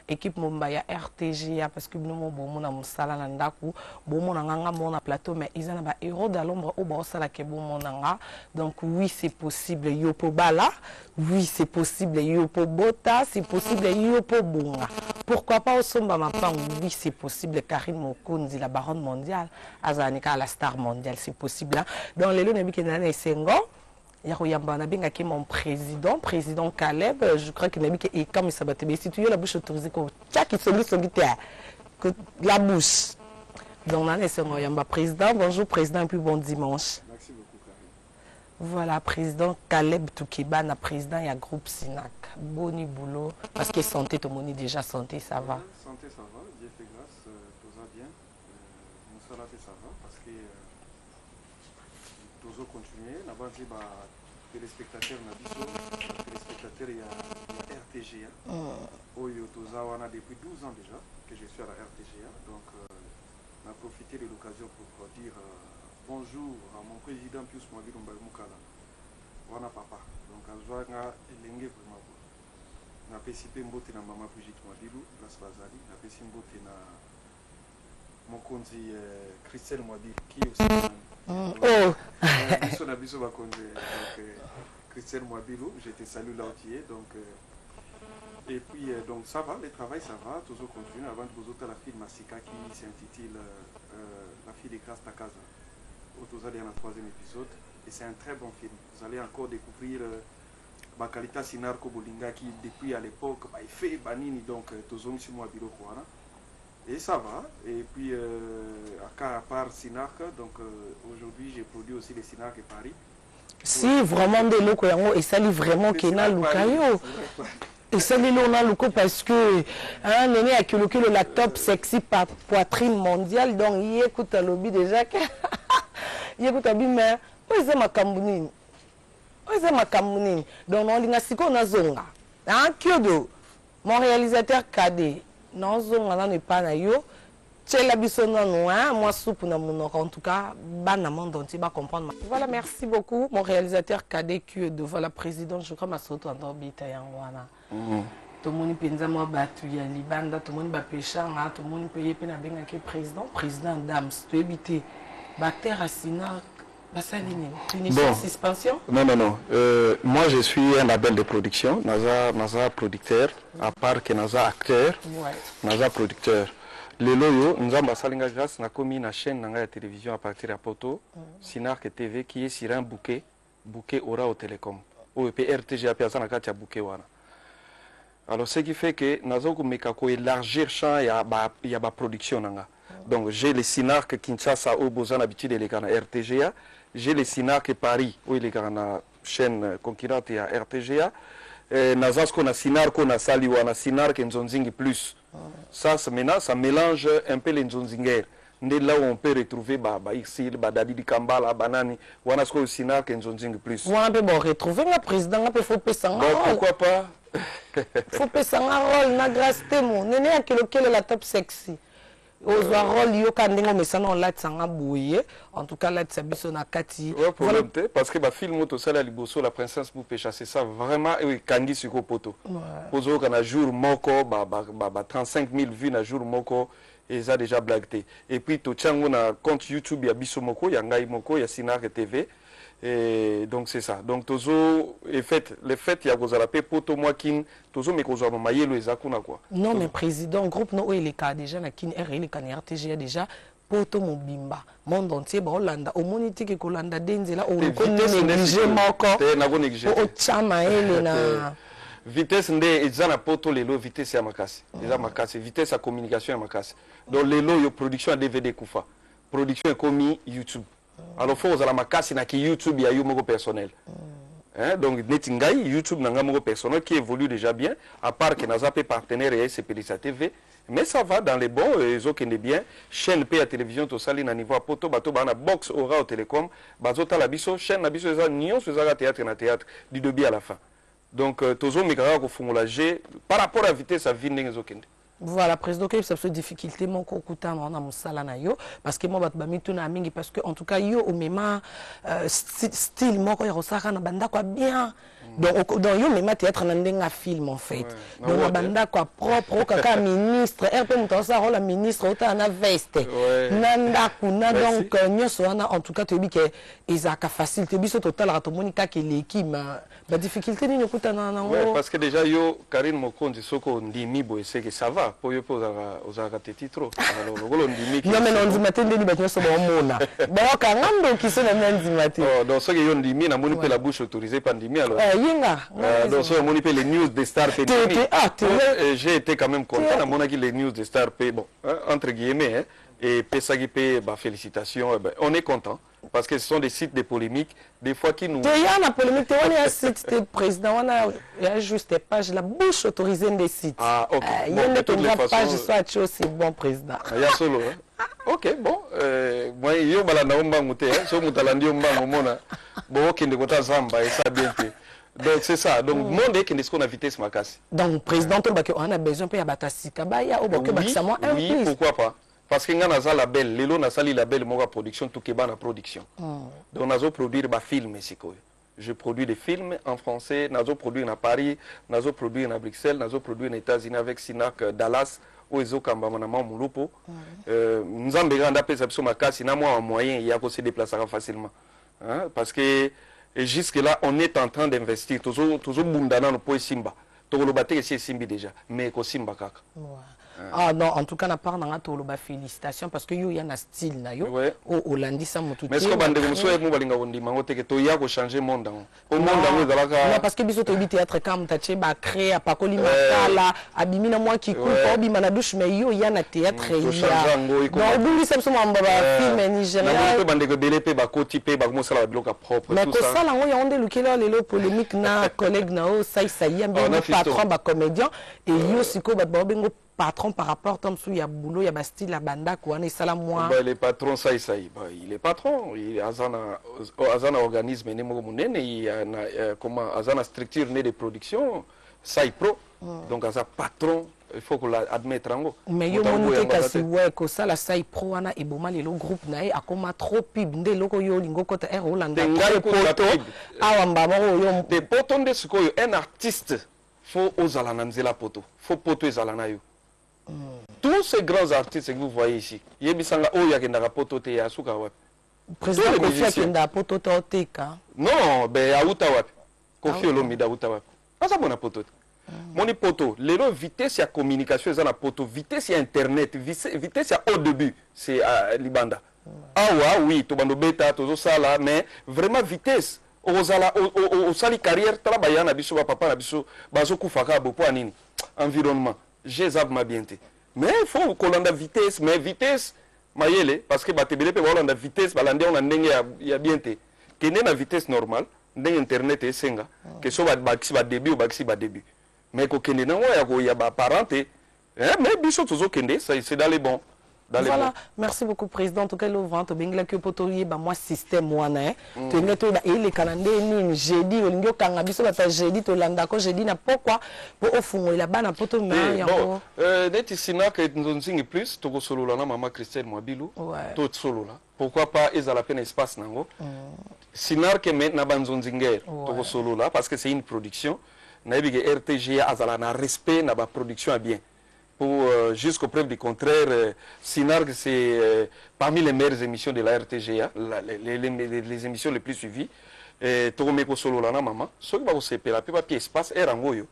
équipe Mumbaya RTGA parce que nous bon na musala na ndaku bon mon nganga mon plateau mais ils en ba héros de l'ombre au ba sala ke bon mon nga. Donc oui c'est possible yopo bala, oui c'est possible yopo bota, c'est possible yopo bunga. Pourquoi pas au somba mapang, oui c'est possible Karine Mokonzi la baronne mondiale azanika la star mondiale c'est possible hein? Dans les lots nabi kenana esengo Yarouyamba Nabinga qui est mon président Caleb, je crois qu'il nabi et comme il s'abattait, mais si tu as la bouche autorisée, chaque celui que la bouche. Donc là, c'est Yarouyamba président, bonjour président et puis bon dimanche. Merci beaucoup Karine. Voilà, président Caleb Toukibana, président et groupe Sinac. Boni boulot, parce que santé, tout le monde déjà santé, ça va. Santé, ça va, Dieu fait grâce, tout va bien. Nous sommes là, ça va, parce que nous allons continuer. Là-bas, téléspectateurs, téléspectateurs, il y a RTGA. Oyo Tozawana depuis 12 ans déjà que je suis à la RTGA. Donc, on a profité de l'occasion pour dire bonjour à mon président Pius Mwabilo Mbalmoukala. Wana papa. Donc, à Zouanga, Elenge vraiment. On a participé à Maman Brigitte Mwabilo, Place Bazali. On a participé à mon conti Christelle Mwabilo, qui est aussi. Christelle Mwabilo, je te salue là où tu es. Donc, et puis, donc ça va, le travail ça va, toujours continue. Avant de vous autres, la fille Massika qui s'intitule La fille des grâces Takaza. Vous allez dans le 3e épisode. Et c'est un très bon film. Vous allez encore découvrir Bakalita Sinarko Bolinga qui, depuis à l'époque, il fait Banini, donc Tozong Mwabilo Kouana. Et ça va. Et puis, à part Sinark, donc aujourd'hui, j'ai produit aussi les Sinark et Paris. Si, vraiment des locaux, et ça lit vraiment qu'il y a Lukayo. Et ça lit on a Luko parce que un néné a coloqué le laptop sexy par poitrine mondiale, donc il écoute le lobby déjà. Il écoute le mais où est ma Camerounine? Où est ma Camerounine? Donc on a siko na zonga. Hein, Kyodo, mon réalisateur cadet. Non, zonga n'est pas na yo. Moi, soupe en tout cas, comprendre. Voilà, merci beaucoup. Mon réalisateur cadet qui est devant la présidente, je crois, ma soto en orbite. Tout le monde peut nous battre, il y a Libanda, tout le monde peut pêcher, tout le monde peut y aller président, président d'âme, tu éviter. Bactère à Sina, bon. Suspension? Non, non, non. Moi, je suis un label de production, Naza producteur, à part que Naza acteur, Naza producteur. Le loyo, nous avons salinga grâce na commis na chaîne de télévision à partir de Poto, Sinark TV qui est sur un bouquet Ora au Télécom. Ou RTGA piazza na katia bouquet wana. Alors ce qui fait que nous avons élargir champ et il y a production nanga. Donc j'ai les Sinark Kinshasa au Bozan habitude les gars na RTGA, j'ai les Sinark Paris où les gars na chaîne concurrente à RTGA. Nazasko na Sinarko na Saliwa na Sinark Nzonzingi plus. Ça maintenant ça mélange un peu les Nzonzinger. Là où on peut retrouver ici Dadi Kambala Banani Wanasko Sinark Nzonzingi plus. On peut retrouver le président peut faut passer un rôle. Pourquoi pas? Faut passer un rôle na grâce témoin. Néné à quel la top sexy. Aux rôle yo kandingo mais ça non là tsanga bouillé en tout cas là tsabiso na kati volonté parce que film auto sala liboso la princesse pour pêcher c'est ça vraiment et kangi siko poto pozo kana jour moko 35 000 vues na jour moko et ça déjà blagué et puis to tchango na compte YouTube ya biso moko ya ngai moko ya Sinark TV. Et donc c'est ça. Donc tozo et fait le fait il y a gozala pe poto moi kin tozo me kozo mamaye lo ezakuna quoi. Non mais président groupe no il est cas déjà na kin RL kan RTG déjà poto mobimba monde entier ba Hollanda au moniti ke kolanda denzela o ko négliger moko na go négliger o chama ele na vitesse nde ezana poto lelo vitesse ya makasi déjà makasi vitesse ya communication ya makasi donc lelo yo production à DVD kufa production est commis YouTube. Alors, il faut que makasi na ki YouTube ya yo moko personnel. Donc, netingai YouTube nanga moko personnel qui évolue déjà bien, à part que naza pe partenaire et SPLISA TV. Mais ça va dans les bons, ils ont bien. Chaîne P à télévision, to sali na niveau poto, bato bana box Ora au télécom, bazo ta la biso, chaîne na biso eza nion sur théâtre na théâtre, du début à la fin. Donc, tozo mikara ko fungula G par rapport à vitesse à vindeng ezokende. Voilà, président, il y a des difficultés, mon cocuta, mon amusala na yo, parce que moi, parce que en tout cas, yo, au même style, moi, quand il y a na banda quoi bien, Donc yo même théâtre na ndenga film en fait. Donc na banda quoi propre kaka ministre RP mutansa rôle ministre ota na veste. Nanda kuna donc nyoso wana en tout cas to bi ke ezaka facilité biso total rato monika ke l'équipe ba difficulté ni nyokuta na ouais parce que déjà yo Karine Mokonzi soko ndimi bo ese que ça va po yo po za teti trop. Alors le ndimi non mais non ndimate ndeni ba nyoso ba mona. Ba ka ngando ki so na ndimate. Oh donc ce que yo ndimi na moni pe la bouche autorisée pas ndimi alors. Donc ça moni pe les news des stars pe. J'ai été quand même content na mona ki les news des stars pe bon entre guillemets hein, et pesagi pe ba félicitations on est content. Parce que ce sont des sites de polémiques, des fois qui nous... Il y a une polémique, il y a un site de président, il y a juste des pages, la bouche autorisée des sites. Ah, ok. Il y a une page, soit aussi bon président. Il y a solo, hein? Ok, bon. Moi, il y a un mouté, si on a bon, ok, on a zamba, et ça bien fait. Donc c'est ça. Donc, le monde est qu'on a vitesse ma casse. Donc, président, on a besoin de batasi kabaya, ou oui, pourquoi pas? Parce que nous avons un label, nous avons un label de production, tout est dans production. Donc nous avons produit des films ici. Je produis des films en français, nous avons produit à Paris, nous avons produit à Bruxelles, nous avons produit aux États-Unis avec Sinac Dallas, où ils ont Mulupo. Nous avons besoin de moyen, il y a qu'on se déplacer facilement. Parce que jusque-là, on est en train d'investir. Toujours Bundana, nous pouvons Simba. Tout le bâtiment c'est Simbi déjà, mais qu'on Simba kaka. Ah non, en tout cas, na part na to loba félicitations parce que yo y a un style na yo au Hollandi ça mututi. Mais est-ce que bande muso e mo balinga ondima ngote ke to ya ko changer monde au monde ngo zalaka. Non parce que biso to bi théâtre kam tache ba créer apakoli makala abimina moi qui coupe obima na douche mais yo y a na théâtre ya. Donc buli ça mo mbaba film nigérien. Na ko bande ko delepe ba koti pe ba mo sala ba bloka propre tout ça. Mais ko sala ngo ya onde lukela lelo polémique na collègue na o sai bien patron ba comédien et yo siko ba bengo patron par rapport à il y a boulot, il y a style la banda quoi, on est ça la moi. Les patrons ça il est patron, il a un organisme il a comment une structure de production, ça pro. Donc as un patron, il faut qu'on l'admette en haut. Mais yo monite kasi ouais que ça la sai pro ana eboma le groupe na a comme trop pib nde loko yo lingo kota er Hollanda. Poto awamba yo de poto de ce un artiste faut osala nanzela poto, faut poto ezala yo. Tous ces grands artistes que vous voyez ici, yebisanga oya kendaka poto te ya suka wapi. Président Kofi akenda poto te ka. Non, ben auta wapi. Kofi Olomide auta wapi. Asa bona poto. Moni poto, lelo vitesse ya communication ezana poto, vitesse ya internet, vitesse ya au début, c'est libanda. Ah oui, to bando beta, to sala, mais vraiment vitesse. Au sali carrière, travailler na biso papa na biso, bazo kufaka bo po nini. Environnement. J'ai ma bienté. Mais il faut qu'on ait la vitesse, mais vitesse, parce que batebele peut avoir la vitesse, balande on a il y a bienté. Que n'est la vitesse normale, dans internet et senga, que soit baxi ba début ou baxi ba début. Mais que n'est non il y a ba parenté, mais biso toujours kende, c'est dans les bons. Voilà, merci beaucoup président. En tout cas, le ventre, bengla que potorier, bah moi système moi né. Tu n'es pas et les Canadiens ni jeudi au lingo kangabiso bata jeudi to landa ko jeudi na pourquoi pour au fond il a ba na poto mais bon neti sina que nous nzingi plus to solo la na maman Christelle Mwabilu tout solo là. Pourquoi pas ils a la peine espace nango. Sinar que maintenant banzo nzinger to solo là parce que c'est une production. Na bi RTG azala na respect na ba production à bien. Pour jusqu'au preuve du contraire, Sinarg c'est parmi les meilleures émissions de la RTGA, les émissions les plus suivies. Toromeko solo la maman, ce qui va se faire la plupart des espaces est rangoyo.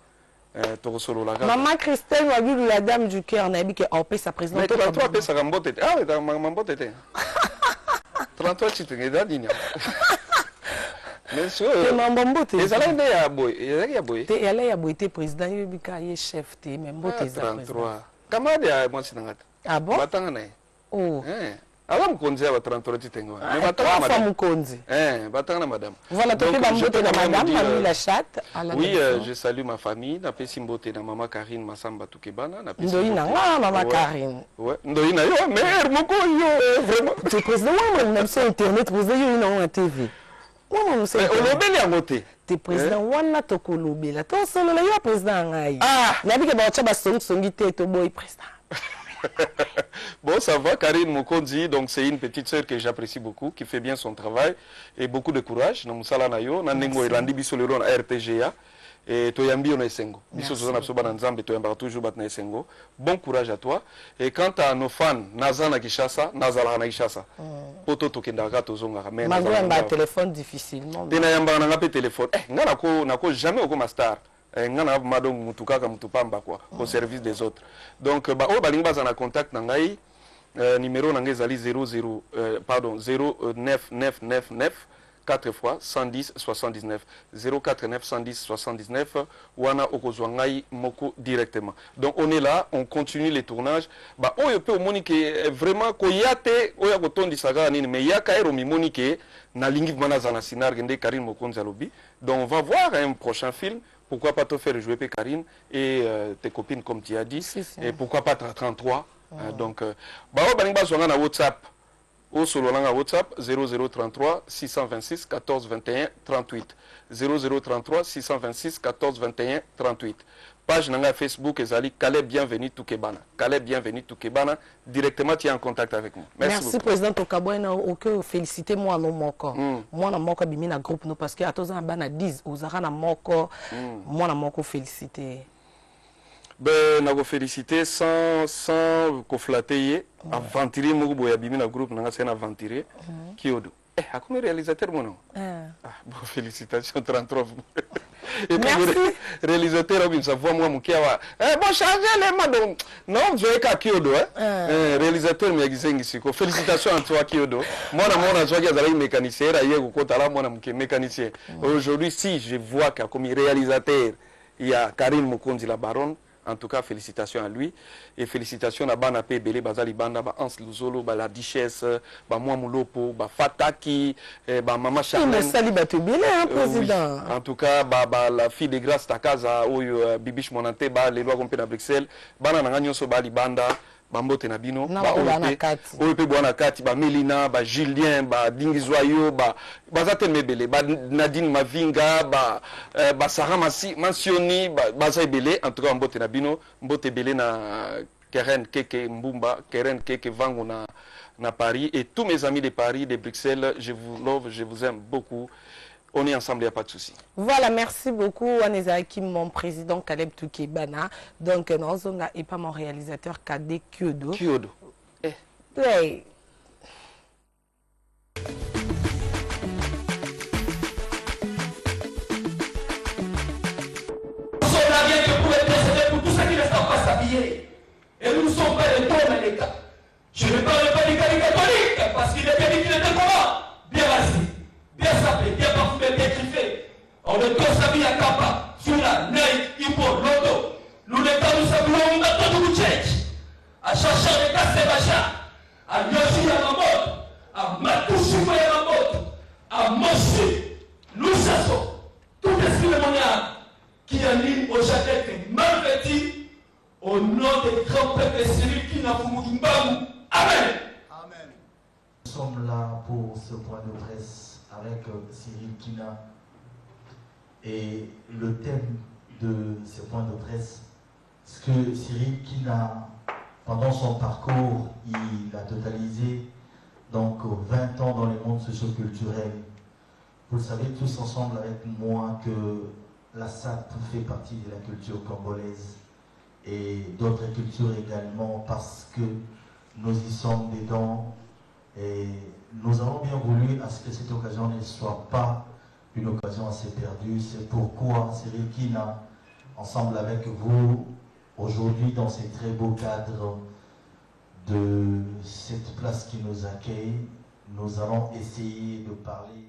Maman Christelle Mwabilu, la dame du cœur, n'a dit qu'en paix sa présidente. Mais 33 paix sa rambote. Ah oui, maman botte. 33 tu te regardes digna. Mais sûr. Les allées ya boy, ya boy. Te allé ya boy te président yebika ye chef te même bote za 33. Kamade ya moi sinangata. Ah bon? Batanga na. Oh. Alors mkonzi ya 33 titengo. Mais batanga madame. Mkonzi. Batanga na madame. Voilà, tu peux m'emboter na madame, Mamie la chatte. Oui, je salue ma famille, na pesi mbote na maman Karine Masamba Tukebana, na pesi. Ndoina nga maman Karine. Ouais, ndoina yo mère moko yo vraiment. Tu président moi même sur internet, vous avez eu une TV. On obéit à côté. Te président wana tokolobela to solo la yo président ngai. Ah, nabi ke ba cha ba songi te to boy président. Bon, ça va, Karine Mokondi, donc c'est une petite sœur que j'apprécie beaucoup, qui fait bien son travail et beaucoup de courage. Nous sommes à RTGA. Et Toyambi on est sengo. Toujours bon courage à toi. Et quant à nos fans, Nazana Kishasa, Nazala na Kishasa. Poto tokendaka tozonga mais Nazala téléphone difficilement. Tena yamba na ngape téléphone. Ngana ko nako jamais au star. Ngana madong mutukaka mutupamba quoi au service des autres. Donc ba o balinga za na contact na ngai numéro na ngai zali 09999 4 fois 110 79 049 110 79 wana okozwangai moko directement. Donc on est là, on continue les tournages. Bah oyo pe monique vraiment ko yate oya ko tondi saga nini mais yaka ero mi monique na lingi mana zana sinar gende Karine Mokonzi alobi. Donc on va voir un prochain film. Pourquoi pas te faire jouer Karine et tes copines comme tu as dit. Et pourquoi pas 33. Donc bah o baninga zonga na WhatsApp. Au Sololanga WhatsApp 0033 626 14 21 38 0033 626 14 21 38. Page nanga Facebook ezali Calais Bienvenue Toukebana. Calais Bienvenue Toukebana. Directement tu es en contact avec moi. Merci président Tokabouena. Ok, félicitez moi non moko. Moi na moko bimi na groupe nous parce que à tous en bana 10 aux na moko. Moi na moko féliciter. Ben na féliciter sans flatter aventurer mo boya bimi na groupe nanga c'est aventurer Kyodo a comme réalisateur mon nom bon félicitations 33 et puis réalisateur obin sa voix moi mukiawa bon changer les mots non je ka Kyodo réalisateur mi yagisengi siko félicitations à toi Kyodo moi na joie ya mécanicien aye ko kotala moi na mécanicien aujourd'hui si je vois que comme réalisateur il y a Karine Mokonzi la baronne. En tout cas, félicitations à lui. Et félicitations à Bana Pebele, Bazali Banda, Hans Luzolo, la Duchesse, Moi Moulopo, Fataki, Mama Charlène. Président. En tout cas, la fille de grâce Takaza, Bibiche Monante, les lois compées à Bruxelles, Bana Nanganyo Sobali Banda. Bambote Nabino, Ope Boanakati, Melina, Julien, Dingizoyo, Bazate Mebele, Nadine Mavinga, Sarah Mansioni, Bazaibele, en tout cas Mbote Nabino, Mbote Bele na Keren Keke Mbumba, Keren Keke Vango na Paris, et tous mes amis de Paris, de Bruxelles, je vous love, je vous aime beaucoup. On est ensemble, il n'y a pas de souci. Voilà, merci beaucoup. Anezaki, mon président Caleb Toukebana. Donc, Nozonga et pas mon réalisateur Kade Kyodo. Kyodo. Ouais. Nous sommes là bien que pour intercéder pour tous ceux qui ne sont pas s'habiller. Et nous ne sommes pas les tours, mais les cas. Je ne parle pas du cas catholique, parce qu'il est bien dit qu'il était comment? Bien assis. Bien sapé, bien parfumé, bien griffé. On est tous habillés à Kappa, sur la Nike, Hippo, Loto. Nous les gars, nous savions, on a tout le check. À chercher les gars, c'est machin. À Yoshi, à la mode. À Matouchi, à la mode. À Moshi, nous chassons. Tout esprit démoniaque qui anime au château mal vêtu au nom des grands peuples et celui qui n'a pas Amen. Amen. Nous sommes là pour ce point de presse avec Cyril Kina et le thème de ce point de presse, c'est que Cyril Kina, pendant son parcours, il a totalisé donc 20 ans dans le monde socio-culturel. Vous le savez tous ensemble avec moi que la SAP fait partie de la culture congolaise et d'autres cultures également parce que nous y sommes dedans. Et nous avons bien voulu à ce que cette occasion ne soit pas une occasion assez perdue. C'est pourquoi Cyril Kina, ensemble avec vous, aujourd'hui dans ces très beaux cadres de cette place qui nous accueille, nous allons essayer de parler.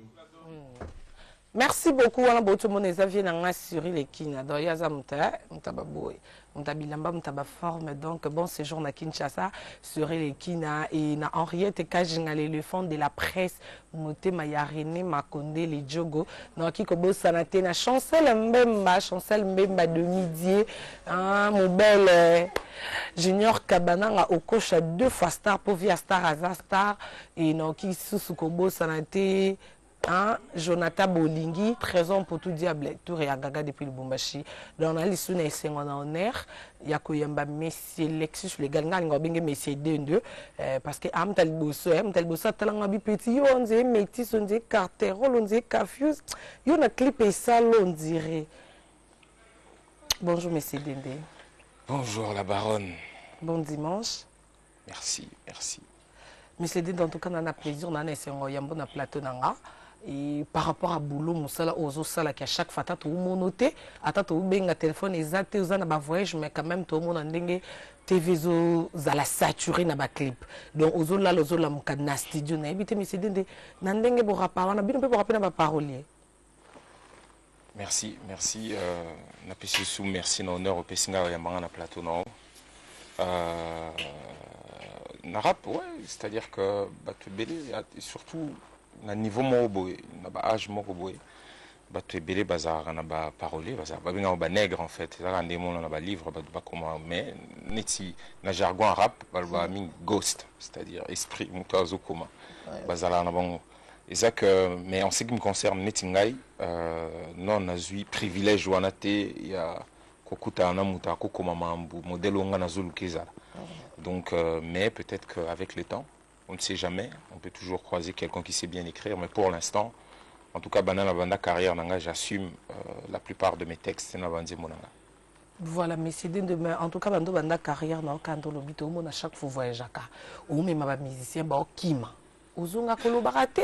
Merci beaucoup. On a beaucoup de Cyril Kina. Donc, il y a Mutaba forme donc bon séjour na Kinshasa sur les Kina et na Henriette Kajinga l'éléphant de la presse Motema ya René Makonde les Djogo na kikobo sanate na Chancel Mbemba de midi mon bel Junior Kabana au coach 2 fois star pour via star Aza star et na ki susu kobo sanate hein, Jonathan Bolingi, 13 ans pour tout diable, tout réagaga depuis le Bumbashi. Dans la liste, on a en air, il y a Koyamba Messie Lexus, les gars, il y a Messie D2, parce que Amtal Bosso, Talanga Petit, on dit Métis, on dit Carterol, on dit Cafuse, il y a un clip et ça, on dirait. Bonjour, Messie D2. Bonjour, la baronne. Bon dimanche. Merci, merci. Messie D2, en tout cas, on a plaisir, on a un bon plateau. Et par rapport à boulot musala ozo sala qui à chaque fois tout monoté ata to benga téléphone exact aux na ba voyage mais quand même tout le monde ndenge TV zo za la saturé na ba clip donc ozo la mukana studio na ebité mais c'est ndenge na ndenge bo rapa wana bino pe bo rappeler na ba parolier. Merci, merci na pesi sous merci na honneur au pesinga ya manga na plateau na na rap ouais, c'est-à-dire que batu belé surtout na niveau moko boye na ba âge moko boye bato ebele bazalaka na ba parolier bazalaka babengaka ba nègre en fait ezalaka nde mona na ba livre bato bakoma mais neti na jargon rap baloba mingi ghost c'est-à-dire esprit moto azokoma bazalaka na bango eza que mais en ce qui me concerne neti ngai non nazwi privilège wana te ya kokutana na moto akokoma mambu modèle onga nazoluka ezala donc mais peut-être qu'avec le temps on ne sait jamais, on peut toujours croiser quelqu'un qui sait bien écrire, mais pour l'instant, en tout cas, dans la carrière, j'assume la plupart de mes textes. Voilà, mais c'est demain. En tout cas, dans la carrière, quand on habite au monde, à chaque fois voyage, on met ma musicien, bah, Kima. Ozonga kolobarate.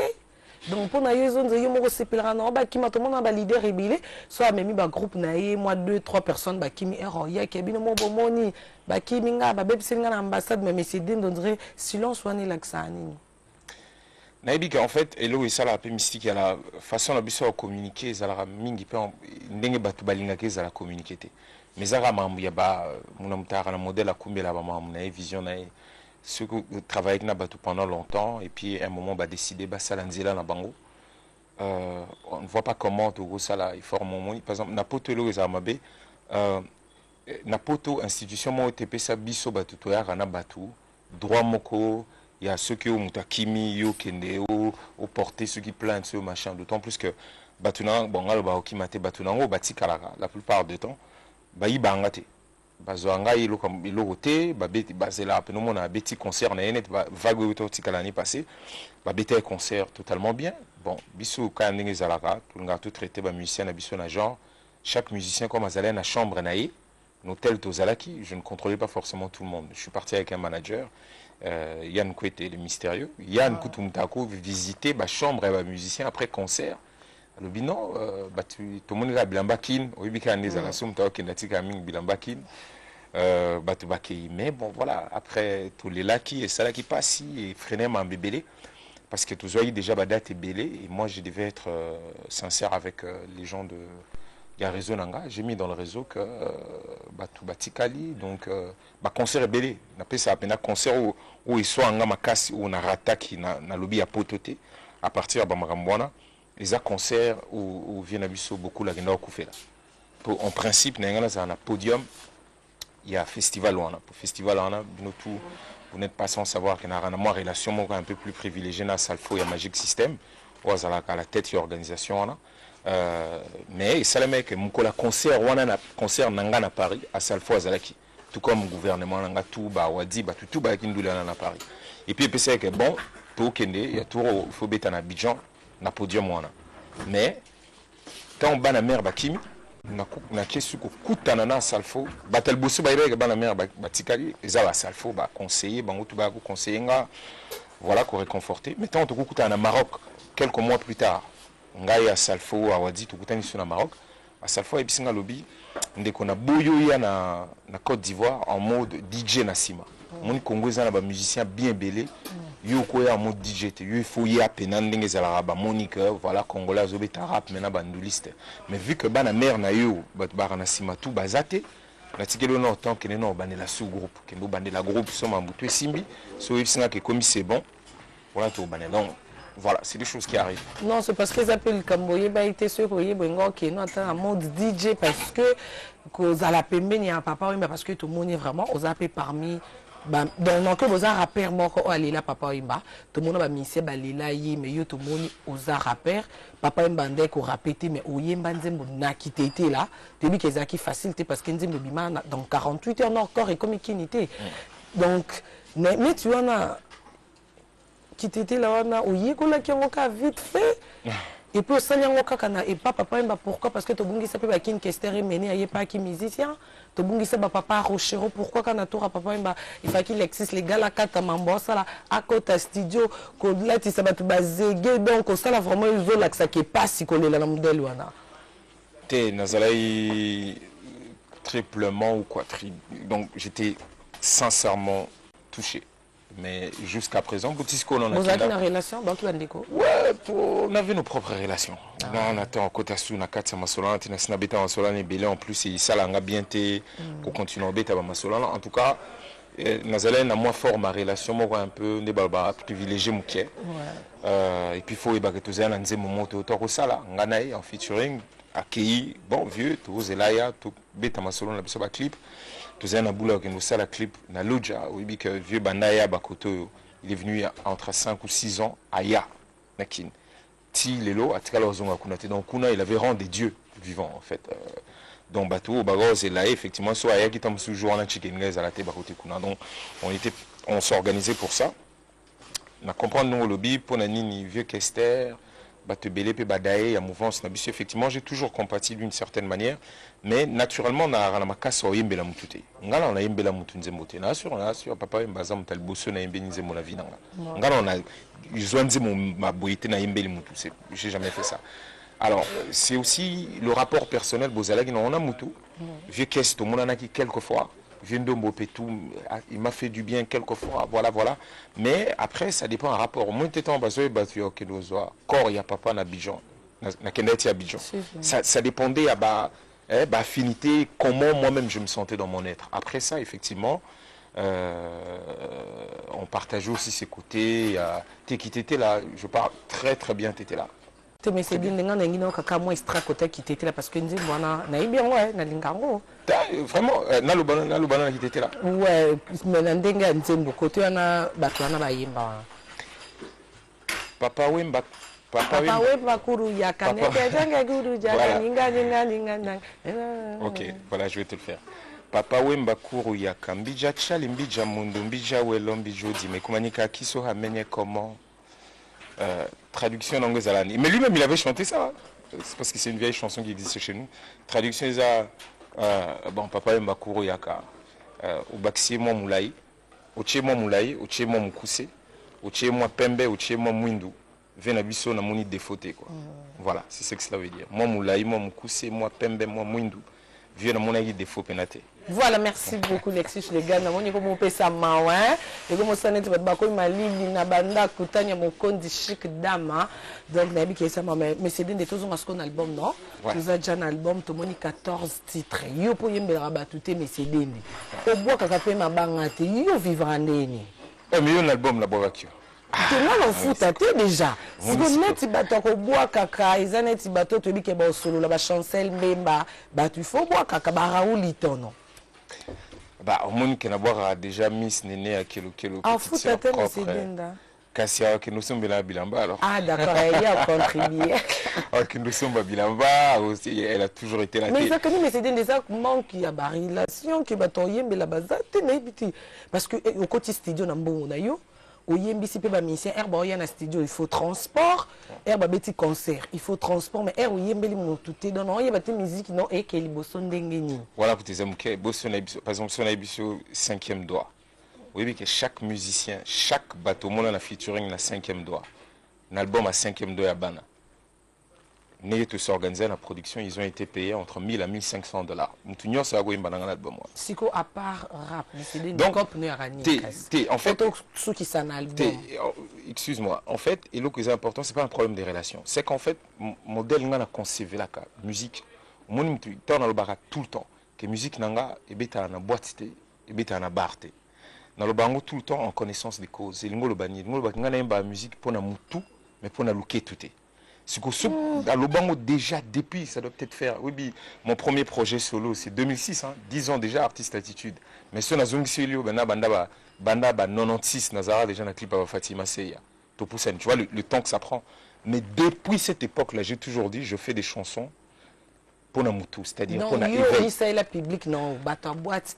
Donc pour naïe zone zaïe mo sepelera na ba Kima tout le monde ba leader rebelle soit même ba groupe naïe moi 2-3 personnes ba Kimi ero ya kebino mo bomoni ba Kiminga ba bebsinga na ambassade mais c'est din on dirait silence wani laksani. Naïbika en fait elo et ça la peu mystique à la façon la biso communiquer ça la mingi pe ndenge batu balinga ke za la communiquer mais ça mambu ya ba munamtara na modèle akumbi la ba mambu na vision na ceux qui travaillent avec Nabatou pendant longtemps et puis à un moment bah décider bah salanzela na bango on ne voit pas comment tout ça là il forme mon par exemple Napoto lo ezamabe Napoto institution mo TP sa biso batu to ya na batu droit moko il y a ceux qui ont mutakimi yo kende au porter ceux qui plaintent ceux machin d'autant plus que batuna bangal ba okimate batuna ngo batikalaka la plupart du temps ba ibangate bazwanga ilo comme ilo roté babeti bazela pe no mona beti concert na net vague autotika l'année passée babeti concert totalement bien bon biso ka ndenge zalaka tout nga tout traité ba musicien na biso na genre chaque musicien comme azala na chambre na yi l'hôtel tozalaki je ne contrôlais pas forcément tout le monde je suis parti avec un manager Yann Kwete le mystérieux Yann Kutumtako visiter ba chambre et ba musicien après concert le bilan batu tout le monde a bilambakin oyibika ndeza la somme taoke ndatika mingi bilambakin batu bakei mais bon voilà après tous les laki et ça là qui passe et freiner ma bébélé parce que tous voyez déjà badate et belé et moi je devais être sincère avec les gens de il y a réseau nanga j'ai mis dans le réseau que batu batikali donc ba concert belé na pesa apena concert où ils sont anga makasi où na rataki na lobby ya pototé à partir ba makambwana les concerts où vient abisso beaucoup la genda okufela en principe n'engana za na podium il y a festival wana pour festival wana bino tout vous n'êtes pas sans savoir qu'il y a une relation un peu plus privilégiée na Salfo et Magic System ou à la tête de l'organisation wana mais ça le mec mukola concert wana na concert nanga na Paris à Salfo azalaki tout comme gouvernement nanga tout ba wadi ba tout ba kindula na Paris et puis c'est que bon to kende il y a tout faut beta na Abidjan na podium wana mais tant bana mère bakimi na kesu ko kutana na Salfo batal bosu ba irega bana mère batikali eza ba Salfo ba conseiller bango tout ba ko conseiller nga voilà ko réconforter mais tant to kutana na Maroc quelques mois plus tard ngai à Salfo awadi to kutani sur na Maroc à Salfo et bisinga lobby ndeko na boyo ya na Côte d'Ivoire en mode DJ na sima mon Congo eza ba musicien bien belé yo ko ya mode DJ te yo faut y apena ndenge za ba Monique voilà congolais azobeta rap mena banduliste mais vu que bana mère na yo bat barana sima tout bazate na tikelo no tant que non banela sous groupe que no bandela groupe soma mbutu simbi so ifsinga que comme c'est bon voilà tout banela donc voilà c'est des choses qui arrivent non c'est parce que ils appellent Kamboye ba été sûr que bongo qui non attend en mode DJ parce que cause à la pembe ni a papa oui mais parce que tout le monde est vraiment aux appels parmi donc vous avez rappeur moko alila papa imba tout le monde va misser balila yi mais yo tout le monde osa rappeur papa imba ndeko répéter mais oyemba nzembo na kitete là début que zaki facilité parce que nzembo bima dans 48 heures encore et comme kinité donc mais tu vois na kitete là wana oyekola ki ngoka vite fait et puis ça yango kaka na et pas papa imba pourquoi parce que to bungi sape ba kin kester mené aye pas qui musicien to bungi sa ba papa rochero pourquoi kana toura papa imba il faut qu'il existe les gars la kata mambo ça là à côté studio ko là tu ça ba tu bazege donc ça là vraiment ils ont là que ça qui passe si coller la modèle wana te nazalai triplement ou donc j'étais sincèrement touché. Mais jusqu'à présent, vous avez une relation donc ouais, on avait nos propres relations. Là, on attend côté sous na kati masolana, tina sinabeta masolana et belé en plus et ça l'a bien été pour continuer à beta masolana. En tout cas, nazalé na moi fort ma relation moi un peu ne balba privilégié mouké. Et puis faut ébaguer tous un nzé moment to ça là, nganaï en featuring accueilli bon vieux tout zelaya tout beta masolana la biso ba clip. Tous un aboula qui nous sait la clip na Loja oui que vieux Bandaya Bakoto il est venu entre 5 ou 6 ans à Ya Nakin ti lelo atika lozonga kunate donc kuna il avait rang des dieux vivants en fait donc bateau bagoz et là effectivement soit Aya qui tombe sous jour na chikenga za la te bakote kuna donc on s'organisait pour ça na comprendre nous lobby pour nani vieux Kester Batebele pe badaye ya mouvance na biso effectivement j'ai toujours compati d'une certaine manière mais naturellement na rana makasa oyembela mutute ngala on a yembela mutu nzembo te na sûr papa mbaza mutal bosso na yembeni nzembo la vie nanga ngala on a besoin nzembo maboyete na yembeli mutu c'est j'ai jamais fait ça alors c'est aussi le rapport personnel bozala qui on a mutu vieux kesto monana qui quelquefois Viendombo Petou, il m'a fait du bien quelquefois, voilà. Mais après, ça dépend un rapport. Moi, j'étais en bas, corps, il y a papa na Abidjan, na Kendeti Abidjan. Ça dépendait à affinité, comment moi-même je me sentais dans mon être. Après ça, effectivement, on partageait aussi ses côtés. T'es qui t'étais là, je parle très très bien, t'étais là. Mais c'est bien que nous avons kaka moi extra côté qui était là parce que nous avons na bien ouais na lingango vraiment na lubana qui était là ouais mais na ndenga nzembo côté na batu na bayimba papa wemba kuru ya kanete janga guru janga ninga OK voilà je vais te le faire papa wemba kuru ya kambija chali mbija mundu mbija welo mbijodi mais kumanika kiso hamenye comment traduction en anglais Zalani. Mais lui-même il avait chanté ça. C'est parce que c'est une vieille chanson qui existe chez nous. Traduction bon papa Mbakuro Yaka. Obaxie moi moulai. Oche moi moulai, oche moi mukuse. Oche moi pembe, oche moi mwindu. Venabiso na moni défauté quoi. Voilà, c'est ce que cela veut dire. Moi moulai, moi mukuse, moi pembe, moi mwindu. Vieux na moni défaut pénaté. Voilà, merci beaucoup Lexis les gars. Na moni ko mo pesa mawa, et comme ça net ba ko malili na banda kutanya mo kondi chic dama. Donc na bi ke ça mais c'est des tous on album non? Nous a déjà un album to moni 14 titres. Yo po yembela rabatute mais c'est deni. Au bois kaka pe mabangate, yo vivra ndeni. Mais un album la boakio. Tu n'as pas foutu déjà. Si vous mettez bateau au bois kaka, ils ont un bateau tu dis que bon solo la chancel memba, bah tu faut bois kaka bah Raoul non. Bah au monde qui n'a boire déjà Miss Néné à kilo. Ah foutu mais c'est dinda. Kassia que nous sommes bilamba alors. Ah d'accord, elle y a contribué. Ah que nous sommes bilamba aussi, elle a toujours été là. Mais ça que nous mais c'est des manque il y a relation qui bateau yembe la bazate n'habiti parce que au côté studio na mbongo na yo. Au Yembisi Peba Mission, Herba Oyana Studio, il faut transport, Herba Betty concert, il faut transport, mais Herba Yembeli Montouté, donc il y a des musiques non et qu'elle boson d'engeni. Voilà pour tes amis, par exemple, son habitude 5e doigt. Oui, que chaque musicien, chaque bateau, mon a featuring la 5e doigt. Un album à 5e doigt à Bana. N'ayez tous organisé la production, ils ont été payés entre 1000 à 1500 $. Moutounion, c'est un album. Siko à part rap, mais c'est des copes en fait, ceux qui s'en album. Excuse-moi, en fait, et le plus important, c'est pas un problème des relations. C'est qu'en fait, modèle n'a concevé la musique. Mon tourne le barat tout le temps. Que musique n'a et bêta na boîte et bêta na barte. Dans le bango tout le temps en connaissance des causes. Et le bani, le musique pour na mutu, mais pour na luke tout. Dans le bango, déjà, depuis, ça doit peut-être faire. Oui, mon premier projet solo, c'est 2006, hein, 10 ans déjà, artiste attitude. Mais ce n'est pas Banda 96, Nazara, déjà, dans le clip avec Fatima Seya. Tu vois le temps que ça prend. Mais depuis cette époque-là, j'ai toujours dit, je fais des chansons pour Namutu, c'est-à-dire pour l'éveil. Non, c'est la public, non, bateau boîte,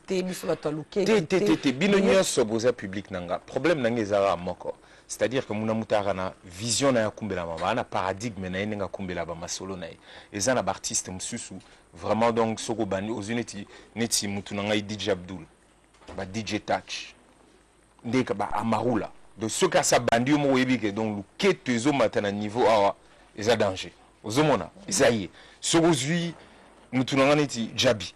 public nanga. Problème nanga zara moko. C'est-à-dire que Munamutu a une vision na kumbela mama, un paradigme na yenga kumbela ba masolo na. Et un artiste msusu vraiment donc soko bandi aux unity neti mutu nanga DJ Abdul, ba DJ Touch. Ndeka ba Amarula. De ce cas ça bandi mo webi que donc le ketezo matana niveau awa eza danger. Ozomona, ça y est. Sogozui mutu nanga neti Jabi.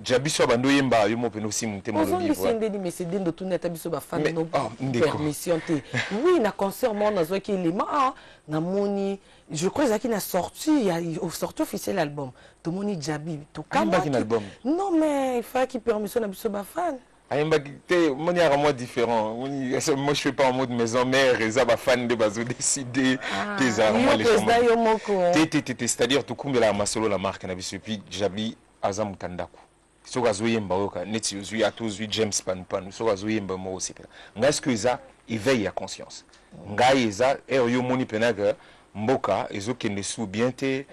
Jabi so bando yemba yo mo peno aussi monter mon lobby. Mais c'est dinde tout net abiso ba fan no permission te. Oui, na concert mon na zo ki élément na moni je crois qu'il a sorti il y a sorti officiel album. To moni Jabi to kama album. Non mais il faut qu'il permission abiso ba fan. Moi, différent. Moi, je fais pas en mode maison mère, et ça va fan de bazo décider. C'est-à-dire, tout comme la masolo la marque, et puis Jabi Azam Kandaku. So gazoyemba oka neti uzui atuzui James Panpan so gazoyemba mo osika. Est-ce que ça éveille la conscience? Ngai ça yo moni penaga mboka ezokende sou bien te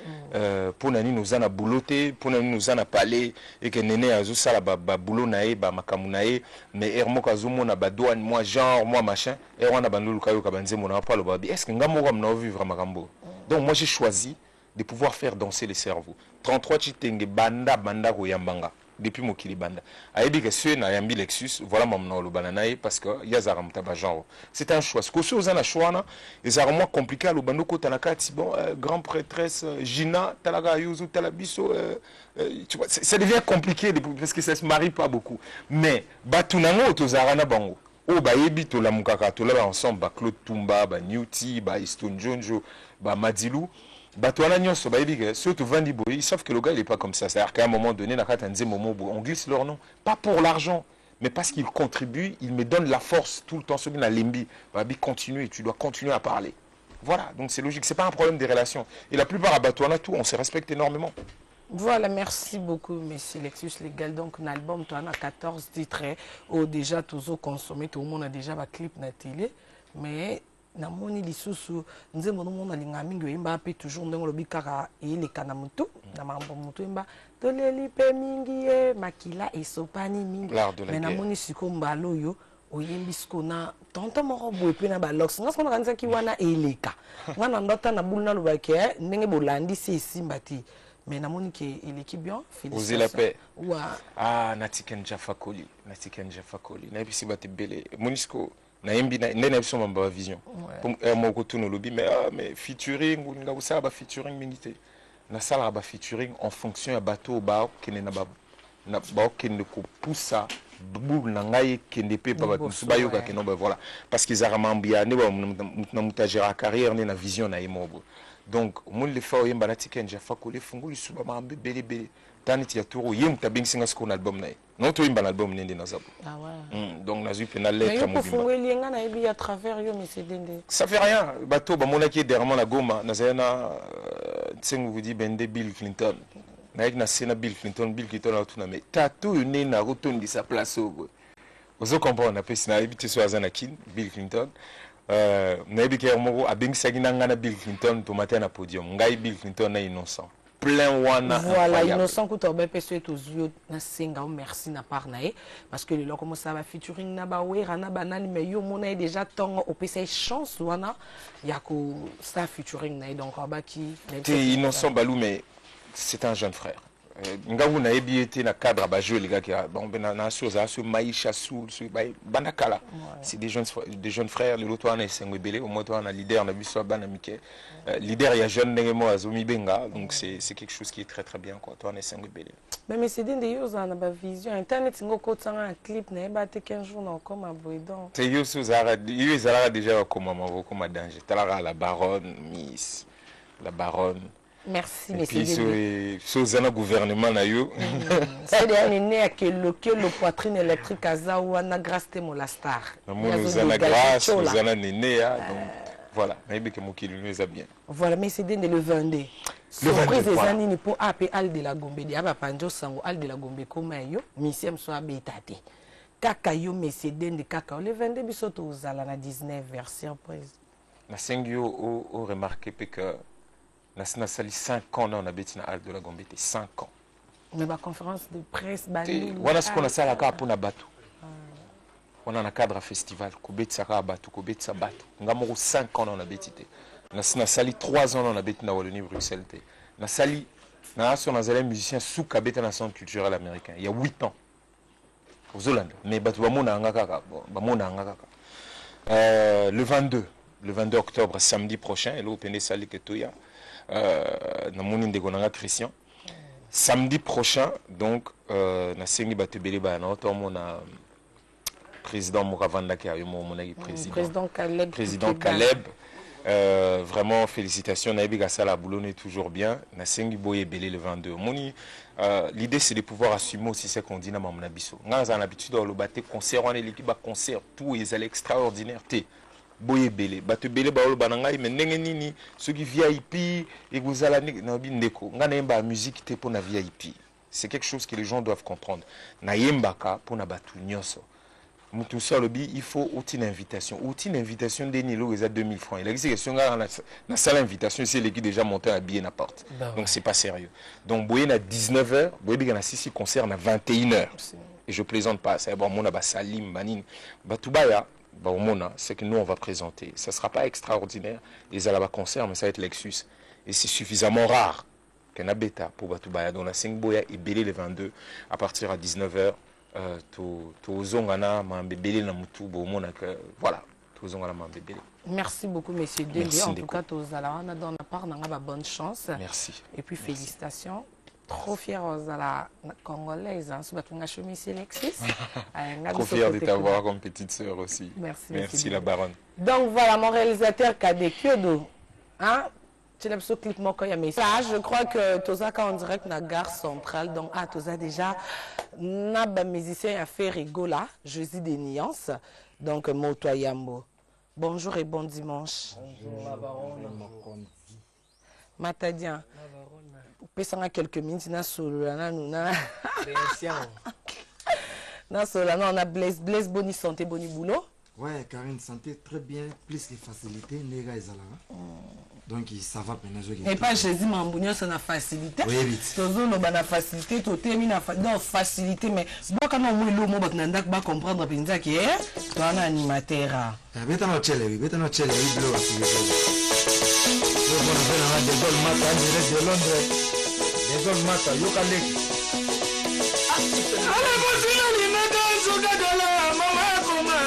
pour nani nous ana bouloté pour nani nous ana parler et que nene azo sala ba boulot nae ba makamu nae mais moka zo mona ba douane moi genre moi machin wana bandulu kayo ka banze mona pas le babi est-ce que ngamo comme na vivre makambo. Donc moi j'ai choisi de pouvoir faire danser les cerveaux. 33 chitenge banda ko yambanga depuis mokili banda. Ayebi que ceux na yambi Lexus voilà mon le bananae parce que yazara mutaba genre. C'est un choix. Ce que ceux na choix na ezara moins compliqué le bando ko tanakati bon grand prêtresse Gina talaga yuzu talabiso tu vois ça devient compliqué parce que ça se marie pas beaucoup. Mais batunango tozara na bango. Oh ba yebi to la mukaka to la ensemble ba Claude Tumba ba Newty ba Stone Jonjo ba Madilou. Surtout Vandi Boy, ils savent que le gars il n'est pas comme ça. C'est-à-dire qu'à un moment donné, on glisse leur nom. Pas pour l'argent, mais parce qu'ils contribuent, ils me donnent la force tout le temps. Celui de Limbi, continue, tu dois continuer à parler. Voilà, donc c'est logique. Ce n'est pas un problème des relations. Et la plupart à Batouana, tout, on se respecte énormément. Voilà, merci beaucoup, monsieur Lexus Légal. Donc, un album, tu as 14 titres, où déjà, tous ont consommé, tout le monde a déjà un clip na télé. Mais na moni lisusu nze mono mona linga mingi oyemba pe toujours ndenge lobi kaka eleka na mutu na mambo mutu yemba toleli pe mingi e makila esopani mingi mais na moni siko mbalo yo oyembi siko na tonto moko boye pe na balox nga siko kanisa ki wana eleka nga na ndota na bulu na lobaki ndenge bolandi si esimba ti mais na moni ke eleki bien félicitations ah Natiken Jafakoli na bisi bate bele monisco na yembi na ndena biso mamba vision pour moko to no lobby mais featuring nga usaba ba featuring minité na sala ba featuring en fonction ya bateau ba kene na ba kene ko poussa boule na ngai kende pe ba ba yoka keno ba voilà parce qu'ils a mambia ne ba na mutajera carrière ne na vision na yemobo donc mon le fa yemba na Tiken Jafakoli funguli suba mambe bele taniti ya turu yem tabing singa skon album na non to yimba album nende na zabo donc na zupe na lettre mo bimba mais nga na ebi à travers yo mais c'est dende ça fait rien bateau ba monaki derrière la goma na zena tsengu vous dit bende Bill Clinton na sena Bill Clinton a tout na mais tatou ne na rotondi sa place au ozo comprendre pe sina ebité so azana kin Bill Clinton na ebi ke mo abing sagina ngana Bill Clinton to matin na podium ngai Bill Clinton na innocent plein wana voilà innocent kuto ba peso to zio na singa o merci na part na parce que le comment ça va featuring na ba wera na banali mais yo mona déjà ton au PC chance wana ya ko ça featuring na donc ba ki innocent balou mais c'est un jeune frère ngawu na ebi était na cadre ba jeu les gars qui bon ben na soza sur maïcha soul sur banakala c'est des jeunes frères le loto na sengwe belé au moto na leader na biso banamike leader ya jeune ndengemo azomi benga donc c'est quelque chose qui est très très bien quoi toi na sengwe belé mais c'est des yo za na ba vision internet ngo tsanga un clip na ba te 15 jours na comme abouidon te yo suzara yo ezala déjà comme maman comme danger tala la baronne miss la baronne. Merci, monsieur. Et puis, sur le gouvernement, c'est né que le poitrine électrique à Zawana grâce de la star. Nous avons grâce, nous avons néné. Voilà, mais que mon qui nous a bien. Voilà, mais c'est le 22. Surprise des années ni pour appeler Al de la Gombe, di aba panjo sango Al de la Gombe comme yo, mission soit bétate. Kaka yo mais c'est de kaka le 22 bisoto uzala na 19 version surprise. Na sengyo au remarqué que na sali 5 ans on a béti na Al de la Gombe 5 ans. Mais ma conférence de presse bani. Wana ce qu'on a ça la ka pour na batu. On a un cadre festival, Koubet Saka Batou, Koubet Sabatou. Nous avons 5 ans on a bétité. Nous avons sali 3 ans on a bétité dans Wallonie Bruxelles. Nous avons sali, nous avons un musicien sous Kabeta dans le centre culturel américain. Il y a 8 ans. Aux Hollandes. Mais Batou Bamona Angakaka. Le 22 octobre, samedi prochain, et là, on sali que Toya. Nous avons Christian. Samedi prochain, donc, nous avons Batubeli Bana, on a président Mouravanda qui a eu mon président Caleb. Vraiment félicitations Naïbi Gassala Boulon est toujours bien. Nasengi Boye Belé le 22. L'idée c'est de pouvoir assumer aussi ce qu'on dit dans mon abisso. Nous avons l'habitude de le concert, on est l'équipe concert, tout est extraordinaire. Boye Belé, Bate Belé Baolo Banangai, mais Nengenini, ceux qui VIP et vous allez Nabindeko. Nous avons la musique pour la VIP. C'est quelque chose que les gens doivent comprendre. Nayembaka pour Nabatu Nyoso. Il faut une invitation. Une invitation de Nilo, ils ont 2000 francs. Il existe que dans la salle d'invitation, c'est l'équipe déjà monté à billet n'importe. Donc c'est pas sérieux. Donc Boye à 19h, Boye a 6 concerts à 21h. Et je plaisante pas. C'est bon, mon a Salim, Banin, Batubaya, c'est que nous on va présenter. Ça sera pas extraordinaire. Les alaba concerts, mais ça va être Lexus. Et c'est suffisamment rare qu'un bêta pour Batubaya. Donc la 5 Boya est belé le 22 à partir à 19h. Voilà. Merci beaucoup, monsieur Délé. En tout cas, on a dans la part, on a bonne chance. Merci. Et puis, félicitations. Trop fier aux la congolaise. On a chemin Lexis. Trop fier de t'avoir comme petite sœur aussi. Merci. Merci, la baronne. Donc, voilà, mon réalisateur Kadé Kyodo. Hein? Je crois que Tozaka en direct na gare centrale. Donc, Toza déjà, n'a pas musicien à faire rigola, jeudi des nuances. Donc, Moto Yambo. Bonjour et bon dimanche. Bonjour, la baronne. Matadian. Pesanga quelques minutes, na solana, on a Blaise Boni santé, Boni boulot. Ouais, Karine, santé très bien, plus les facilités, les gars, ils ont donc ça va maintenant. Et pas Jésus Mambougnon, c'est la facilité. Oui, vite. Toujours nous la facilité, tout termine dans facilité, mais bon quand on le mot n'anda pas comprendre pinza qui est toi un animateur. Beta no chele, bleu aussi. Yo bon faire un de gol mata direct de Londres. De gol mata yo kale. Ale bozina ni mata zoga dola mama koma.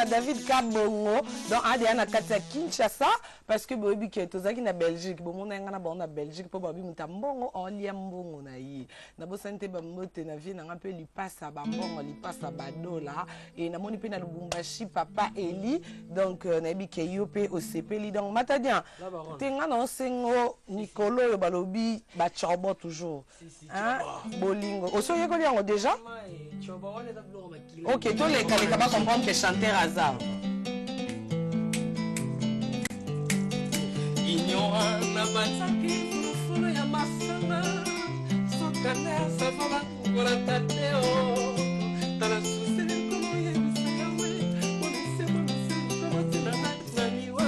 David Kabongo donc Adiana Katia Kinshasa parce que bobi ke tozaki na Belgique bo mona ngana ba na Belgique po babi mutambongo en liambongo na yi na bo sante ba mote na vie na un peu li passa ba mbongo li passa ba dola et na moni pe na Lubumbashi papa Eli donc na bi ke yope OCP li donc matadian tenga na sengo Nicolo balobi ba chobo toujours hein bolingo oso yeko yango déjà OK tous les cas pas comprendre que chanter hasard ignorant na banzaki fulu ya masana sokana savala ngora tateo tala susele como ye musakawe onisema musema tina naniwa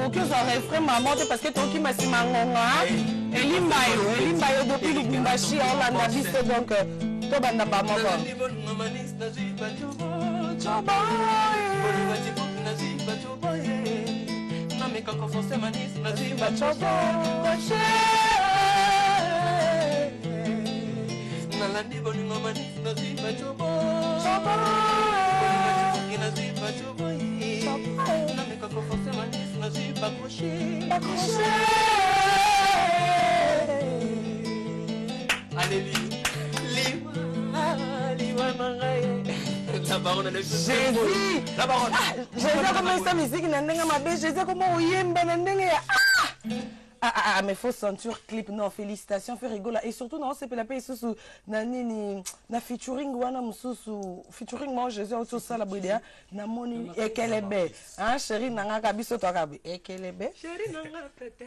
aucun refrain maman parce que toi qui m'a si mangonga elimbayo depuis Lubumbashi Orlando biso donc to banda ba moko nameka kofonse manis nazimba chobo nalandi boningo manis nazimba chobo nazimba chobo nameka kofonse manis nazimba crochet alléluia liwa mangaye la baronne de Jésus. La baronne. Jésus comment ça musique na ndenge mabe Jésus comment oyemba na ndenge ya mais faut sentir clip non félicitations fait rigola et surtout non c'est la paix sous na nini na featuring wana mususu featuring moi Jésus auto ça la bridea na moni ekelebe hein chérie nanga kabiso to kabi ekelebe chérie nanga tete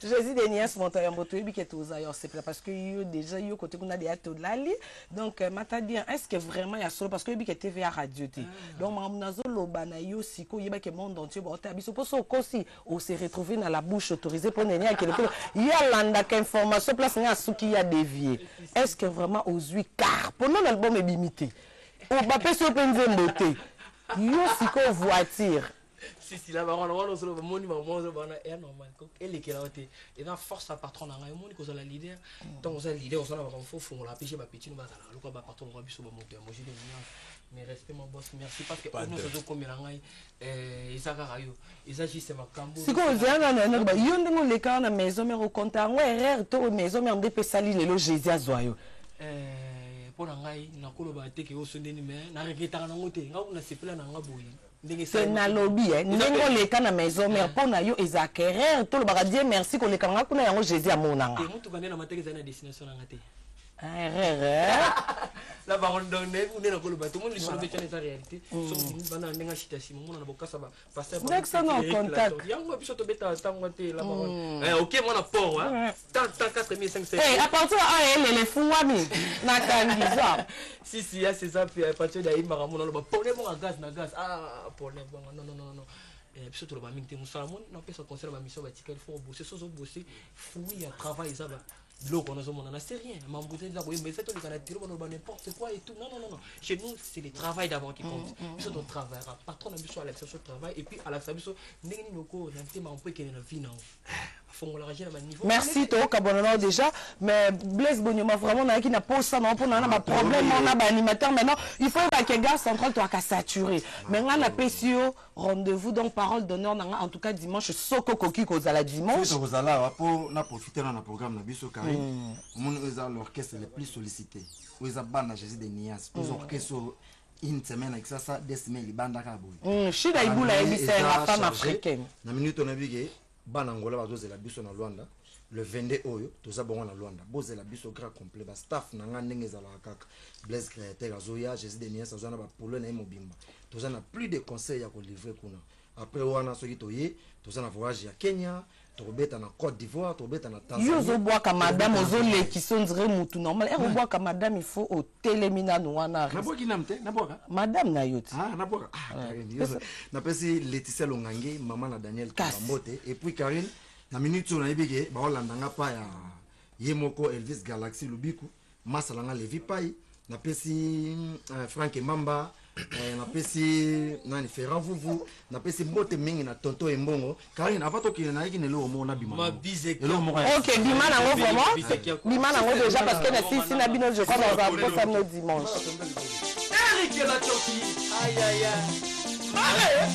Jésus de nièce monta ya moto ebi ketoza yo c'est parce que yo déjà yo côté kuna dia to lali donc mata bien est-ce que vraiment ya solo parce que ebi que TV à radio té donc mamnazo loba na yo siko yeba que monde entier ba ta biso poso kosi on s'est retrouvé dans la bouche autorisée pour nenia que ya landa qu'information place nga suki ya dévié est-ce que vraiment aux car pendant l'album est limité on ba peso penze mboté yo siko voiture si la baronne on se le moni maman zo bana est normal ko elle qui la oté et dans force à patron na ngai moni ko za la leader donc on za leader on za ba faut fond la pêcher ba petit ba za la ko ba patron ba biso ba moteur moi j'ai des mais respect mon boss merci parce que nous zo comme la ngai isaka rayo isa juste ma kambo siko zanga na ba yo ndingo le ka na maison mère au compte en erreur to maison mère ndé pesali lelo Jésus azoyo pour ngai na ko ba te ke o sondeni mais na regretaka na ngote ngau na sepela na ngaboyi c'est na lobby ndingo le ka na maison mère pour na yo ezakere to le ba dire merci ko le ka nga kuna yango Jésus amonanga et mutu kanena mateke na destination na ngate la baronne donné ou na ko le bato mon lisolo betane sa réalité so bana ndenga chitasi mon na bokasa ba passer ba next en contact yango biso to beta tango te la baronne OK moi na port hein tant 4500 à partir à elle fou wami na kandiza si il y a ces appuis à partir d'ailleurs maramono le ba pone bon gaz na gaz pone bon non biso to ba mingte musala mon na pesa conseil ba mission ba tika il faut bosser sozo bosser fouiller à travail ça va l'eau qu'on a au monde, c'est rien. Mais c'est tout le Canada, n'importe quoi et tout. Non. Chez nous, c'est le travail d'abord qui compte. Nous sommes travail. Patron a mis sur l'exercice du travail et puis à la fin, nous merci to kabonana déjà mais Blaise Bonyoma vraiment na qui n'a pas ça non pour na ba problème on a ba animateur maintenant il faut pas que gars central toi ka saturé mais on a PCO rendez-vous donc parole d'honneur en tout cas dimanche soko koki ko za la dimanche ko za la pour na profiter dans le programme na biso Karim mon l'orchestre le plus sollicité aux abana Jésus de Nias aux orchestres une semaine avec ça 2 semaines libanda ka boy shida ibula ebisa la femme africaine na minute on a bigé bana ngola bazozela biso na Luanda le 22 oyo toza bongo na Luanda bozela biso grand complet ba staff na nga ndenge za la kaka Blaise créateur azoya Jésus de Nias azona ba polo na mobimba toza na plus de conseils ya ko livrer kuna après wana soki toye toza na voyage ya Kenya tobeta na Côte d'Ivoire tobeta na Tanzanie yo zo bois ka madame ozole qui sont dire mutu normal on bois ka madame il faut au télémina no wana na bois kinamte na bois madame na yoti na bois na pesi Laetitia Longange maman na Daniel Kambote et puis Karine na minute on a ebige ba Holanda nga pa ya yemoko Elvis Galaxy Lubiku masalanga Levi Pai na pesi Frank Mamba na pesi nani Ferrand Vuvu na pesi mbote mingi na tonto Embongo Karine apato ki na yiki nelo mo na bima ma bise OK bima na ngo vraiment bima na ngo déjà parce que na sisi na bino je crois dans un peu samedi dimanche Eric la Turquie aïe allez